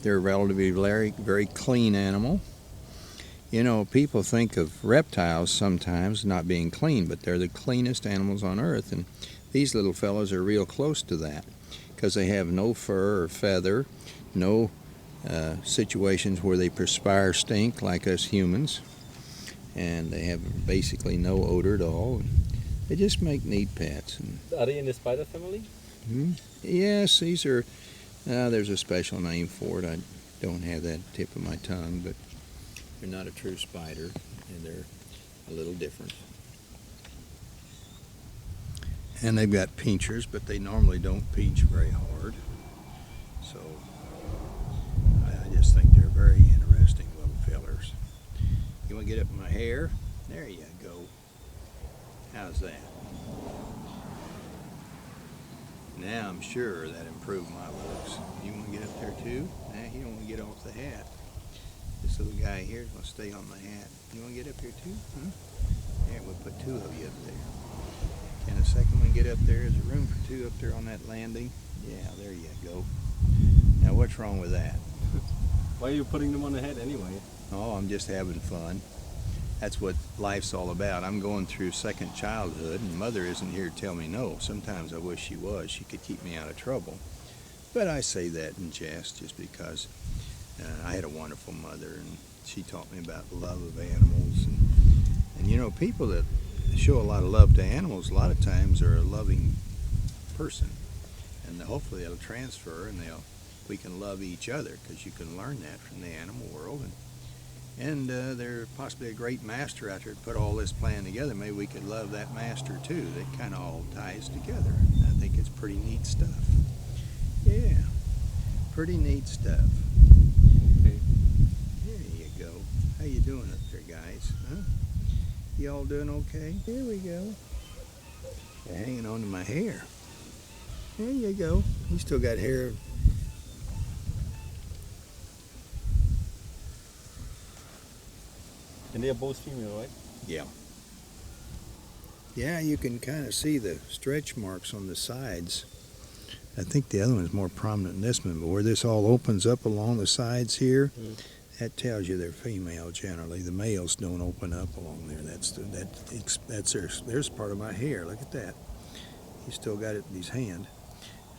They're a relatively very clean animal. You know, people think of reptiles sometimes not being clean, but they're the cleanest animals on earth, and these little fellows are real close to that because they have no fur or feather, no situations where they perspire stink like us humans, and they have basically no odor at all. They just make neat pets. Are they in the spider family? Yes, these are, there's a special name for it. I don't have that tip of my tongue, but they're not a true spider, and they're a little different. And they've got pinchers, but they normally don't pinch very hard. So I just think they're very interesting little fellers. You want to get up in my hair? There you go. How's that? Now I'm sure that improved my looks. You want to get up there too? Nah, you don't want to get off the hat. This little guy here is going to stay on the hat. You want to get up here too? Huh? There, we'll put two of you up there. Can a second one get up there? Is there room for two up there on that landing? Yeah, there you go. Now what's wrong with that? Why are you putting them on the head anyway? Oh, I'm just having fun. That's what life's all about. I'm going through second childhood, and Mother isn't here to tell me no. Sometimes I wish she was. She could keep me out of trouble. But I say that in jest just because I had a wonderful mother, and she taught me about the love of animals. And you know, people that show a lot of love to animals a lot of times are a loving person. And hopefully that'll transfer, and we can love each other, because you can learn that from the animal world. And they're possibly a great master out there to put all this plan together. Maybe we could love that master too. That kind of all ties together. I think it's pretty neat stuff. Yeah, pretty neat stuff. Okay. There you go. How you doing up there, guys? Huh? You all doing okay? Here we go. You're hanging on to my hair. There you go. You still got hair. And they're both female, right? Yeah. Yeah, you can kind of see the stretch marks on the sides. I think the other one's more prominent than this one, but where this all opens up along the sides here, that tells you they're female generally. The males don't open up along there. There's part of my hair. Look at that. He's still got it in his hand.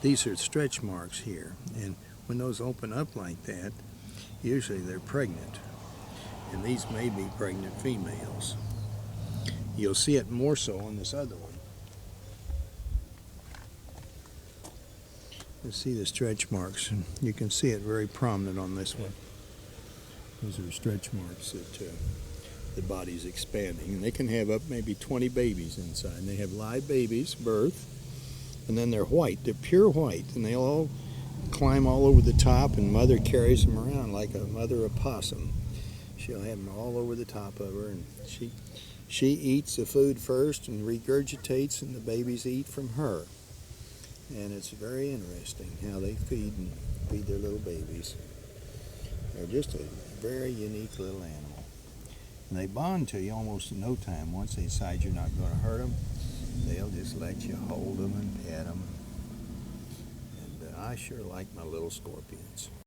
These are stretch marks here, and when those open up like that, usually they're pregnant. And these may be pregnant females. You'll see it more so on this other one. You see the stretch marks, and you can see it very prominent on this one. Those are stretch marks that the body's expanding. And they can have up maybe 20 babies inside. And they have live babies, birth, and then they're white. They're pure white, and they all climb all over the top, and Mother carries them around like a mother opossum. She'll have them all over the top of her, and she eats the food first and regurgitates, and the babies eat from her. And it's very interesting how they feed their little babies. They're just a very unique little animal. And they bond to you almost in no time. Once they decide you're not going to hurt them, they'll just let you hold them and pet them. And I sure like my little scorpions.